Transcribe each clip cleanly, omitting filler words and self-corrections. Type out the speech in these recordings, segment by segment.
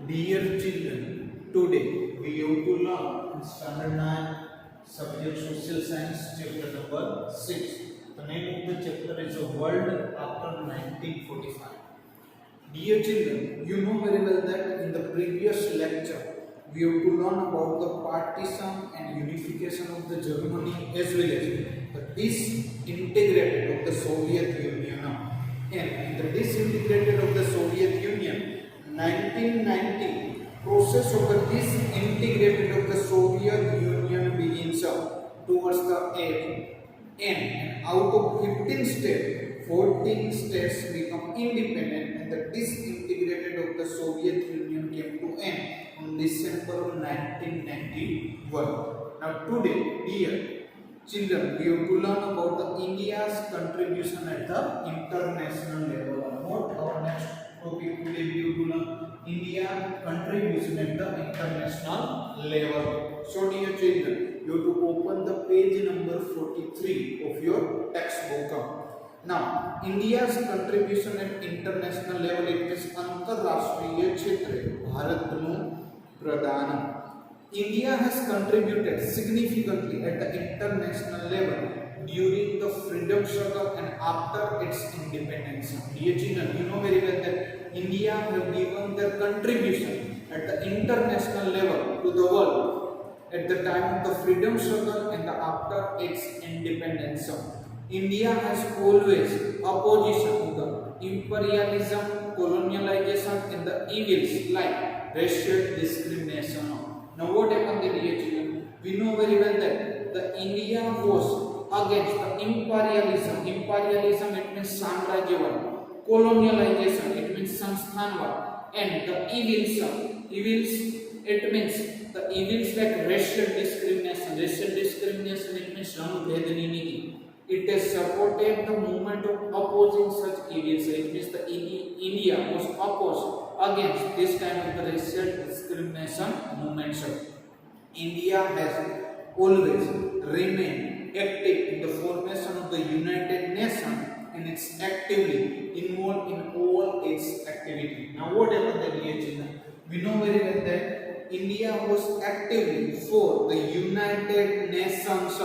Dear children, today we have to learn in Standard 9 subject Social Science chapter number 6. The name of the chapter is A World After 1945. Dear children, you know very well that in the previous lecture we have to learn about the partition and unification of the Germany as well as the disintegrated of the Soviet Union. And in the disintegrated of the Soviet Union, 1990 process of the disintegrated of the Soviet Union begins towards the end, and out of 15 states, 14 states become independent, and the disintegrated of the Soviet Union came to end on December 1991. Now today, dear children, we have to learn about the India's contribution at the international level. What our next topic today we have to learn India contribution at the international level. So dear children, you have to open the page number 43 of your textbook. Now, India's contribution at international level, it means अंतरराष्ट्रीय क्षेत्र भारतનું प्रदान. India has contributed significantly at the international level during the freedom struggle and after its independence. Dear children, you know very well that India have given their contribution at the international level to the world at the time of the freedom struggle and after its independence. India has always opposition to the imperialism, colonialization and the evils like racial discrimination. Now what happened there, dear children? We know very well that the India was against the imperialism. Imperialism, it means samrajyavad. Colonialization, it means samsthanvad. And the evils, it means the evils like racial discrimination. Racial discrimination, it means rang-bhedni niti. It has supported the movement of opposing such evils. It means the India was opposed against this kind of the racial discrimination movements. India has always remained active in the formation of the United Nations and it's actively involved in all its activity. Now what happened there, dear children? We know very well that India was actively for the United Nations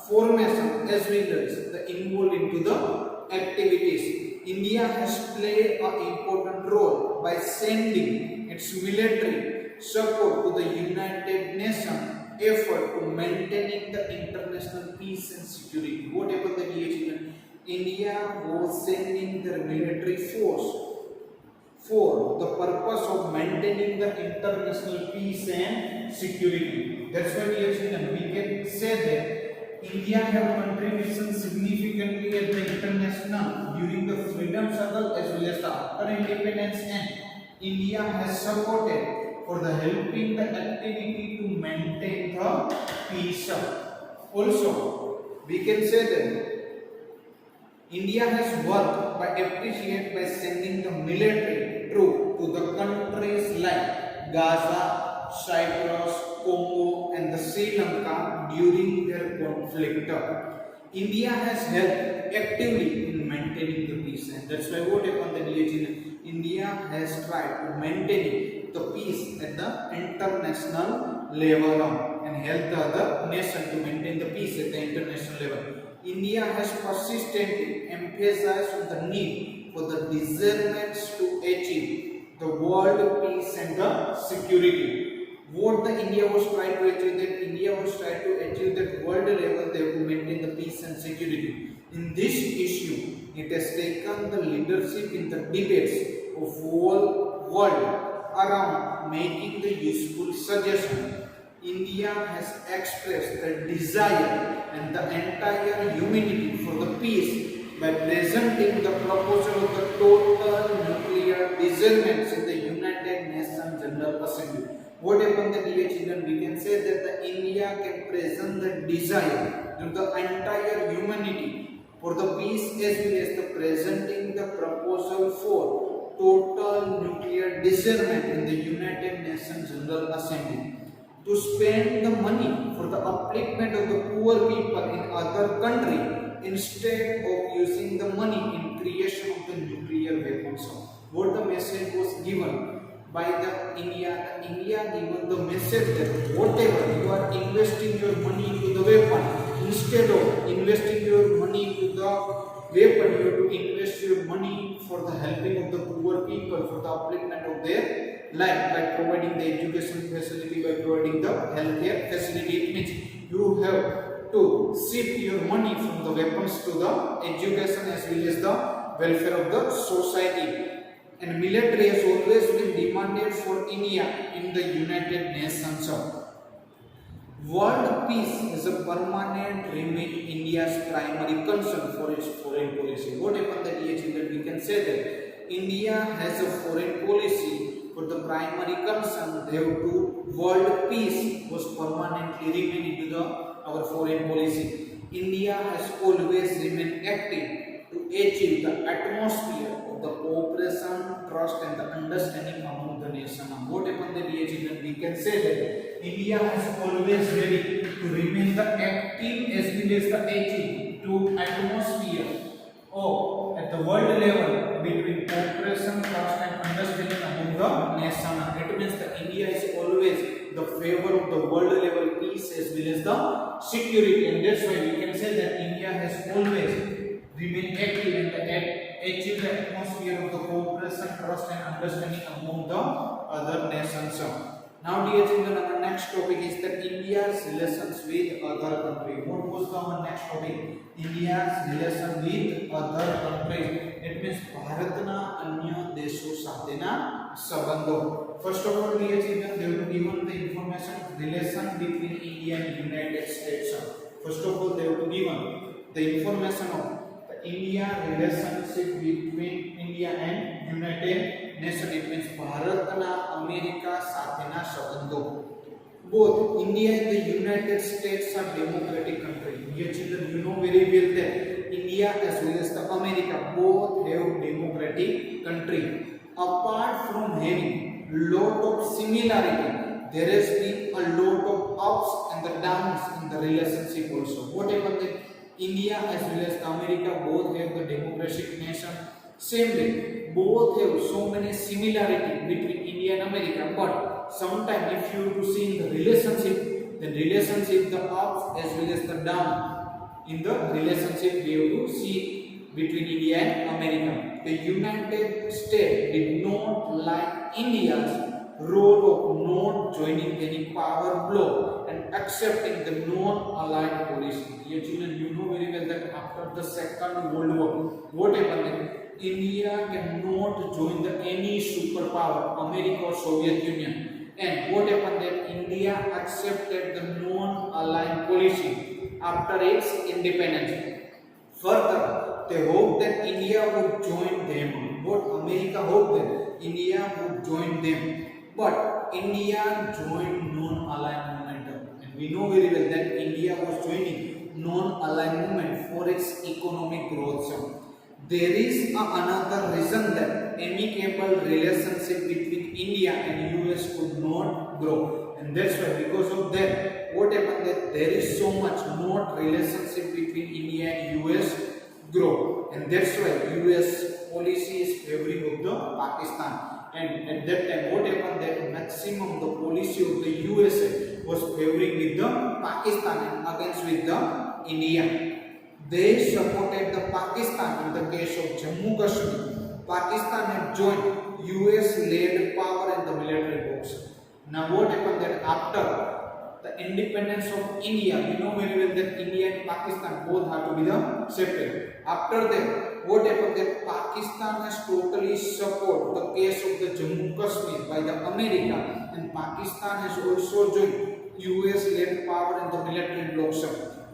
formation as well as the involved into the activities. India has played an important role by sending its military support to the United Nations effort to maintaining the international peace and security. What happened there, dear children? India was sending their military force for the purpose of maintaining the international peace and security. That's why, dear children, we can say that India have contributed significantly at the international during the freedom struggle as well as the after independence, and India has supported for the helping the activity to maintain the peace. Also, we can say that India has worked by appreciate by sending the military troop to the countries like Gaza, Cyprus, Congo and the Sri Lanka during their conflict. India has helped actively in maintaining the peace, and that's why what happened that, dear children, India has tried to maintain the peace at the international level and help the other nation to maintain the peace at the international level. India has persistently emphasized on the need for the discernments to achieve the world peace and the security. What the India was trying to achieve, that India was trying to achieve that world level they have to maintain the peace and security. In this issue, it has taken the leadership in the debates of whole world around making the useful suggestion. India has expressed the desire and the entire humanity for the peace by presenting the proposal of the total nuclear disarmament in the United Nations General Assembly. What happened, the dear children? We can say that the India can present the desire to the entire humanity for the peace as well as the presenting the proposal for total nuclear disarmament in the United Nations General Assembly. To spend the money for the upliftment of the poor people in other country instead of using the money in creation of the nuclear weapons. What the message was given by the India given the message that whatever you are investing your money into the weapon, instead of investing your money into the weapon, you have to invest your money for the helping of the poor people, for the upliftment of their life, by providing the education facility, by providing the healthcare facility. It means you have to shift your money from the weapons to the education as well as the welfare of the society. And military has always been demanded for India in the United Nations. World peace is a permanent remain India's primary concern for its foreign policy. What happened that dear children, we can say that India has a foreign policy for the primary concern. They have to world peace was permanently remain into the our foreign policy. India has always remained active to achieve the atmosphere of the cooperation, trust, and the understanding among the nation. What happened that dear children, we can say that India has always ready to remain the active as well as the achieve to atmosphere or at the world level between cooperation, trust, and understanding among the nation. It means that India is always the favor of the world level peace as well as the security, and that's why we can say that India has always remained active and achieve the atmosphere of the cooperation, trust, and understanding among the other nations. Now, dear children, our next topic is that India's relations with other countries. What was our next topic? India's relation with other countries. It means ભારતના અન્ય દેશો સાથેના સંબંધો. First of all, dear children, they will given the information relation between India and United States. First of all, they will given the information of the India relationship between India and United Nations. It means ભારતના America સાથેના સંબંધો. Both India and the United States are democratic countries. Dear children, you know very well that India as well as the America both have democratic country. Apart from having lot of similarity, there has been a lot of ups and the downs in the relationship also. Whatever that India as well as America both have the democratic nation. Same way, both have so many similarity between India and America. But sometimes if you to see in the relationship, the ups as well as the down in the relationship we have to see between India and America. The United States did not like India's role of not joining any power bloc and accepting the non-aligned policy. Dear children, you know very well that after the Second World War, what happened? India cannot join any superpower, America or Soviet Union. And what happened that India accepted the non-aligned policy after its independence. Further, they hoped that India would join them. What America hoped that India would join them. But India joined non-aligned movement. And we know very well that India was joining non-aligned movement for its economic growth. There is another reason that amicable relationship between India and US could not grow, and that's why because of that, what happened that there is so much not relationship between India and US grow, and that's why US policy is favoring of the Pakistan. And at that time, what happened that maximum the policy of the USA was favoring with the Pakistan and against with the India. They supported the Pakistan in the case of Jammu Kashmir. Pakistan had joined US-led power in the military box. Now what happened that after the independence of India, we know very well that India and Pakistan both have to be the separate. After that, what happened that Pakistan has totally support the case of the Jammu Kashmir by the America, and Pakistan has also joined US-led power in the military blocks.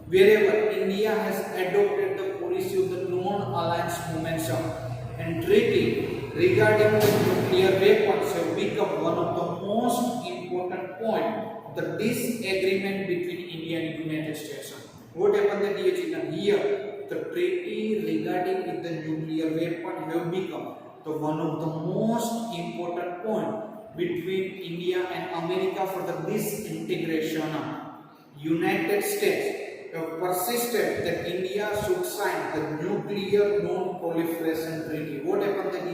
Wherever India has adopted the policy of the non-alliance movements, and treaty regarding the nuclear weapons have become one of the most important points of the disagreement between India and United States. What happened that dear children, here the treaty regarding with the nuclear weapon have become the one of the most important point between India and America for the disintegration. United States have persisted that India should sign the nuclear non-proliferation treaty. What happened that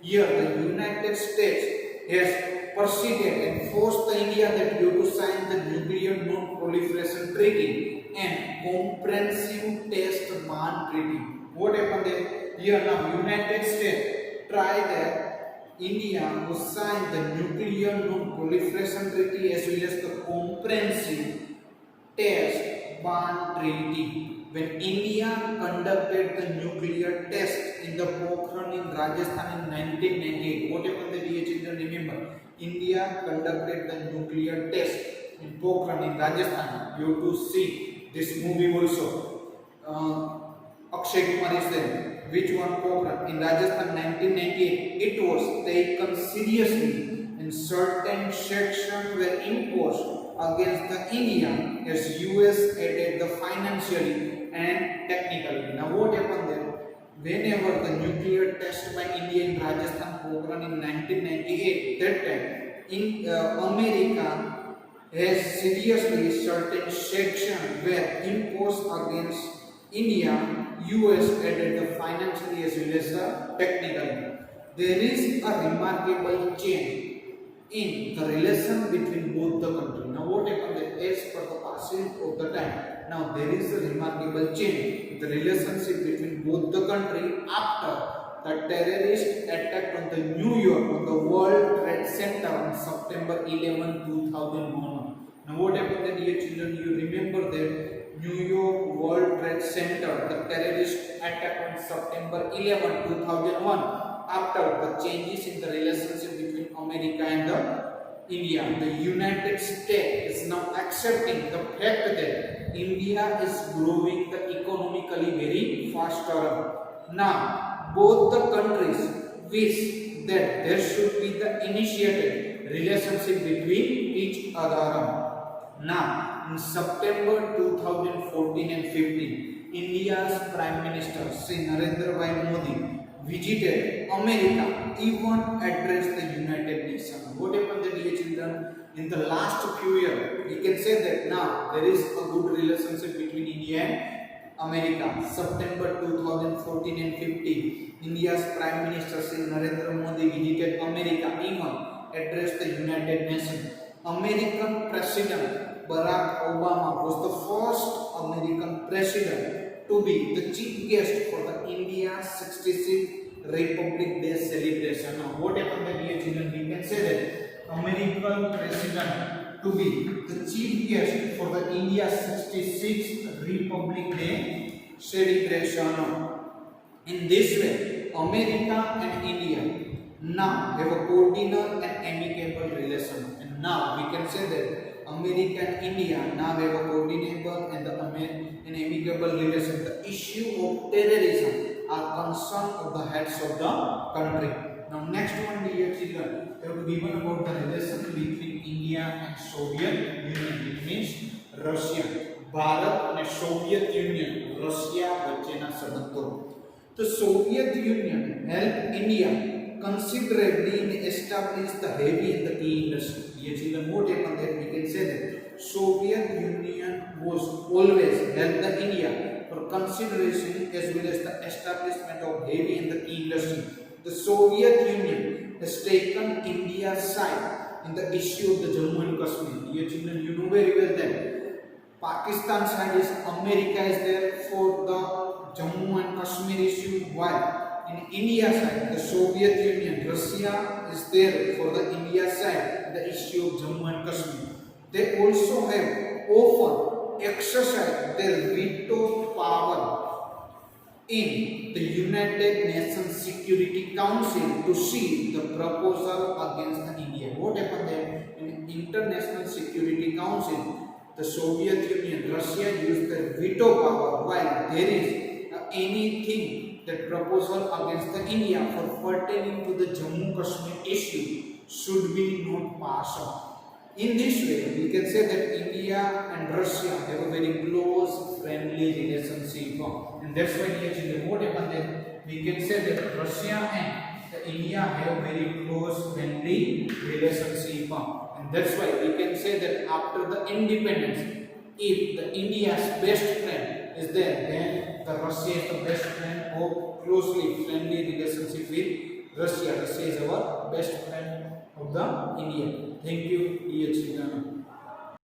here the United States has proceeded and forced the India that you to sign the Nuclear Non-Proliferation Treaty and Comprehensive Test Ban Treaty. What happened there? Here now United States tried that India to sign the Nuclear Non-Proliferation Treaty as well as the Comprehensive Test Ban Treaty. When India conducted the nuclear test in the Pokhran in Rajasthan in 1998, what happened there, dear children? Remember, India conducted the nuclear test in Pokhran in Rajasthan. You have to see this movie also. Akshay Kumar is there. Which one? Pokhran in Rajasthan 1998. It was taken seriously and certain sections were imposed against the India as US aided the financially and technically. Now what happened there? Whenever the nuclear test by India in Rajasthan Pokhran in 1998, that time in America has seriously certain sections were imposed against India. US added the financially as well as the technically. There is a remarkable change in the relation between both the countries. Now what happened there? As per the passage of the time, now there is a remarkable change in the relationship between both the countries after the terrorist attack on the New York on the World Trade Center on September 11, 2001. Now what happened there, dear children? You remember that New York World Trade Center, the terrorist attack on September 11, 2001. After the changes in the relationship between America and India, the United States is now accepting the fact that India is growing economically very faster. Now, both the countries wish that there should be the initiated relationship between each other. Now, in September 2014 and 15, India's Prime Minister Sri Narendra Bhai Modi visited America, even addressed the United Nations. What happened there, dear children? In the last few years, we can say that now there is a good relationship between India and America. September 2014 and 15, India's Prime Minister Sri Narendra Modi visited America, even addressed the United Nations. American President Barack Obama was the first American president to be the chief guest for the India 66th Republic Day celebration. Now, what happened there, dear children? We can say that American president to be the chief guest for the India 66th Republic Day celebration. In this way, America and India now have a cordial and amicable relation. And now we can say that America and India now have a coordinable and amicable relation. The issue of terrorism are concern of the heads of the country. Now next one, dear children, we have to given about the relation between India and Soviet Union. It means Russia. Bharat અને Soviet union Russia વચ્ચેના સંબંધો. The Soviet Union helped India considerably in establish the heavy and the key industry. Dear children, what happened there? We can say that Soviet Union was always helped the India for consideration as well as the establishment of heavy and the key industry. The Soviet Union has taken India's side in the issue of the Jammu and Kashmir. Dear children, you know very well that Pakistan side is America is there for the Jammu and Kashmir issue, while in India side the Soviet Union, Russia is there for the India side the issue of Jammu and Kashmir. They also have often exercised their veto power in the United Nations Security Council to see the proposal against India. What happened there? In International Security Council, the Soviet Union, Russia used their veto power, while there is anything that proposal against the India for pertaining to the Jammu Kashmir issue should be not passed. In this way, we can say that India and Russia have a very close friendly relationship, and that's why what happened then we can say that Russia and India have very close friendly relationship, and that's why we can say that after the independence, if the India's best friend is there, then the Russia is the best friend of closely friendly relationship with Russia. Russia is our best friend of the India. Thank you, E.H. Vidana.